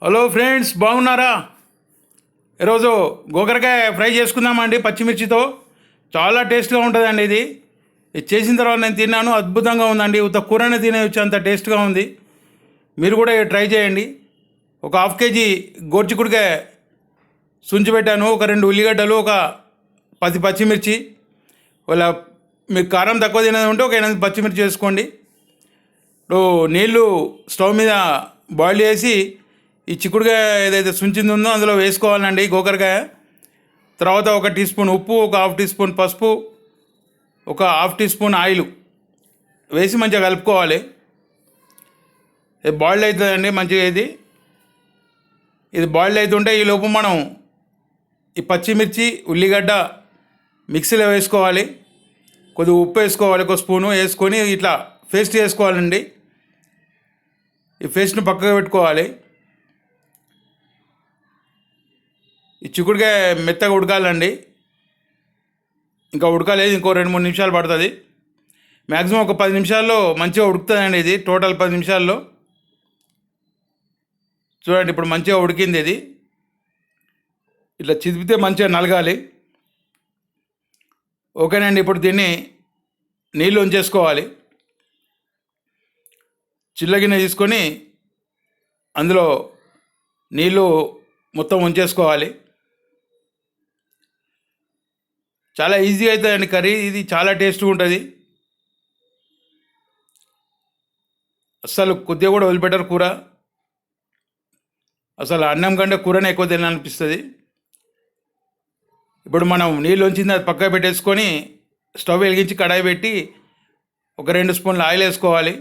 Hello friends, బాగున్నారా? ఈరోజు గోకరకాయ fry చేసుకుందామండి పచ్చిమిర్చితో. చాలా టేస్ట్గా ఉంటుందండి ఇది చేసిన తర్వాత నేను తిన్నాను, అద్భుతంగా ఉందండి. ఉత్త కూరనే తినేయచ్చు, అంత టేస్ట్గా ఉంది. మీరు కూడా ట్రై చేయండి. ఒక హాఫ్ కేజీ గోర్చికుడికాయ సుంచి పెట్టాను, ఒక 2 ఉల్లిగడ్డలు, ఒక 10 పచ్చిమిర్చి. వాళ్ళ మీకు కారం తక్కువ తినేది ఉంటే ఒక 8 పచ్చిమిర్చి వేసుకోండి. ఇప్పుడు నీళ్ళు స్టవ్ మీద బాయిల్ చేసి ఈ చిక్కుడుకాయ ఏదైతే సుంచింది ఉందో అందులో వేసుకోవాలండి గోకరకాయ. తర్వాత ఒక టీ స్పూన్ ఉప్పు, ఒక హాఫ్ టీ స్పూన్ పసుపు, ఒక హాఫ్ టీ స్పూన్ ఆయిల్ వేసి మంచిగా కలుపుకోవాలి. ఇది బాయిల్డ్ అవుతుందండి మంచిగా. ఇది బాయిల్డ్ అవుతుంటే ఈ లోపు మనం ఈ పచ్చిమిర్చి ఉల్లిగడ్డ మిక్సీలో వేసుకోవాలి. కొద్దిగా ఉప్పు వేసుకోవాలి, ఒక స్పూను వేసుకొని ఇట్లా పేస్ట్ చేసుకోవాలండి. ఈ పేస్ట్ని పక్కకు పెట్టుకోవాలి. ఈ చిక్కుడుకాయ మెత్తగా ఉడకాలండి. ఇంకా ఉడకలేదు, ఇంకో 2-3 నిమిషాలు పడుతుంది. మ్యాక్సిమం ఒక 10 నిమిషాల్లో మంచిగా ఉడుకుతుందండి ఇది. టోటల్ 10 నిమిషాల్లో. చూడండి, ఇప్పుడు మంచిగా ఉడికింది ఇది. ఇట్లా చిదిపితే మంచిగా నలగాలి. ఓకేనండి. ఇప్పుడు దీన్ని నీళ్ళు ఉంచేసుకోవాలి. చిల్లగిన్నె తీసుకొని అందులో నీళ్ళు మొత్తం ఉంచేసుకోవాలి. చాలా ఈజీగా అవుతుందండి కర్రీ. ఇది చాలా టేస్ట్గా ఉంటుంది. అస్సలు కొద్దిగా కూడా వదిలిపెట్టరు కూర. అసలు అన్నం కంటే కూరనే ఎక్కువ తినాలనిపిస్తుంది. ఇప్పుడు మనం నీళ్ళు ఉంచింది అది పక్కకు పెట్టేసుకొని స్టవ్ వెలిగించి కడాయి పెట్టి ఒక 2 స్పూన్లు ఆయిల్ వేసుకోవాలి.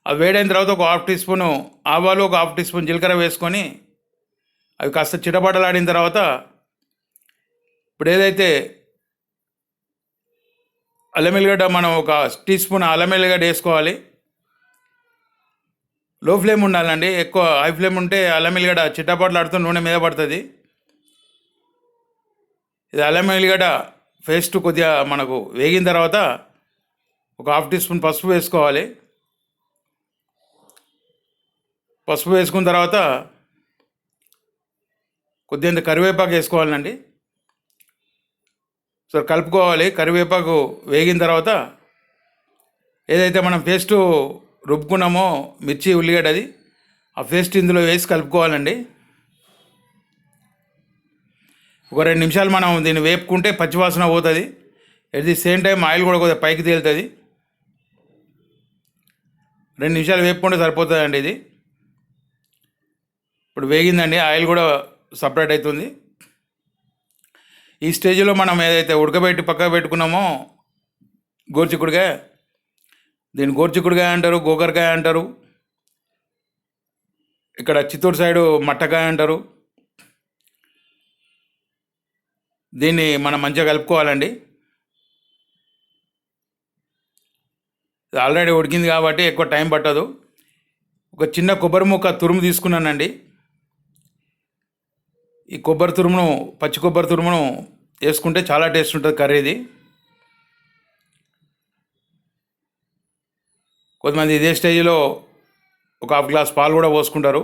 అవి వేడైన తర్వాత ఒక హాఫ్ టీ స్పూను ఆవాలు, ఒక హాఫ్ టీ స్పూన్ జీలకర్ర వేసుకొని అవి కాస్త చిటపటలాడిన తర్వాత ఇప్పుడు ఏదైతే అల్లం ఎల్లిగడ్డ, మనం ఒక టీ స్పూన్ అల్లం ఎల్లిగడ్డ వేసుకోవాలి. లో ఫ్లేమ్ ఉండాలండి. ఎక్కువ హై ఫ్లేమ్ ఉంటే అల్లం ఎల్లిగడ్డ చిట్టపటలాడుతూ నూనె మీద పడుతుంది. ఇది అల్లం ఎల్లిగడ్డ పేస్ట్ కొద్దిగా మనకు వేగిన తర్వాత ఒక హాఫ్ టీ స్పూన్ పసుపు వేసుకోవాలి. పసుపు వేసుకున్న తర్వాత కొద్దిగా కరివేపాకు వేసుకోవాలండి. సో కలుపుకోవాలి. కరివేపాకు వేగిన తర్వాత ఏదైతే మనం పేస్టు రుబ్బుకున్నామో మిర్చి ఉల్లిగడ్డది, ఆ పేస్ట్ ఇందులో వేసి కలుపుకోవాలండి. ఒక 2 నిమిషాలు మనం దీన్ని వేపుకుంటే పచ్చివాసన పోతుంది. At the same time oil కూడా కొద్దిగా పైకి తేలుతుంది. 2 నిమిషాలు వేపుకుంటే సరిపోతుందండి ఇది. ఇప్పుడు వేగిందండి, ఆయిల్ కూడా సపరేట్ అవుతుంది. ఈ స్టేజ్లో మనం ఏదైతే ఉడకబెట్టి పక్కకు పెట్టుకున్నామో గోరుచిక్కుడుకాయ, దీన్ని గోరుచిక్కుడుకాయ అంటారు, గోకరకాయ అంటారు. ఇక్కడ చిత్తూరు సైడు మట్టకాయ అంటారు. దీన్ని మనం మంచిగా కలుపుకోవాలండి. ఆల్రెడీ ఉడికింది కాబట్టి ఎక్కువ టైం పట్టదు. ఒక చిన్న కొబ్బరి ముక్క తురుము తీసుకున్నానండి. ఈ కొబ్బరి తురుమును, పచ్చి కొబ్బరి తురుమును వేసుకుంటే చాలా టేస్ట్ ఉంటుంది కర్రీది. కొంతమంది ఇదే స్టేజ్లో ఒక హాఫ్ గ్లాస్ పాలు కూడా పోసుకుంటారు.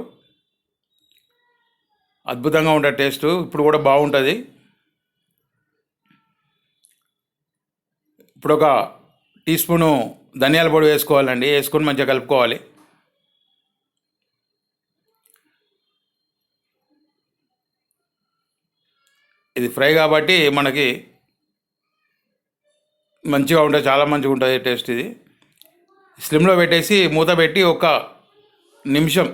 అద్భుతంగా ఉంటుంది టేస్ట్. ఇప్పుడు కూడా బాగుంటుంది. ఇప్పుడు ఒక టీ స్పూను ధనియాల పొడి వేసుకోవాలండి. వేసుకొని మంచిగా కలుపుకోవాలి. ఇది ఫ్రై కాబట్టి మనకి మంచిగా ఉంటుంది, చాలా మంచిగా ఉంటుంది టేస్ట్. ఇది స్లిమ్లో పెట్టేసి మూత పెట్టి ఒక నిమిషం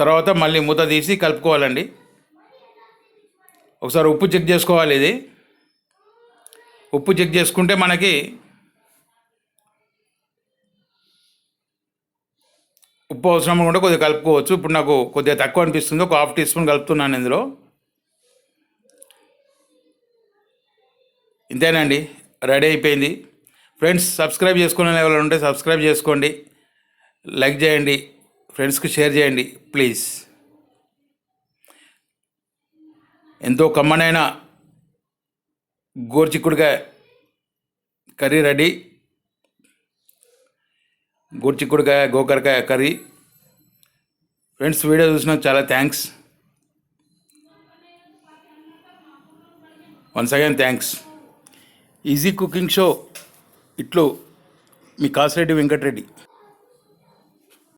తర్వాత మళ్ళీ మూత తీసి కలుపుకోవాలండి. ఒకసారి ఉప్పు చెక్ చేసుకోవాలి. ఇది ఉప్పు చెక్ చేసుకుంటే మనకి ఉప్పు అవసరం కూడా కొద్దిగా కలుపుకోవచ్చు. ఇప్పుడు నాకు కొద్దిగా తక్కువ అనిపిస్తుంది, ఒక హాఫ్ టీ స్పూన్ కలుపుతున్నాను ఇందులో. ఇంతేనండి, రెడీ అయిపోయింది. ఫ్రెండ్స్, సబ్స్క్రైబ్ చేసుకునే ఎవరు ఉంటే సబ్స్క్రైబ్ చేసుకోండి, లైక్ చేయండి, ఫ్రెండ్స్కి షేర్ చేయండి ప్లీజ్. ఎంతో కమ్మనైన గోరుచిక్కుడుకాయ కర్రీ రెడీ. గోరుచిక్కుడుకాయ గోకరకాయ కర్రీ. ఫ్రెండ్స్, వీడియో చూసినందుకు చాలా thanks. Once again thanks. Easy cooking show ఇట్లు మీ కాసిరెడ్డి వెంకటరెడ్డి.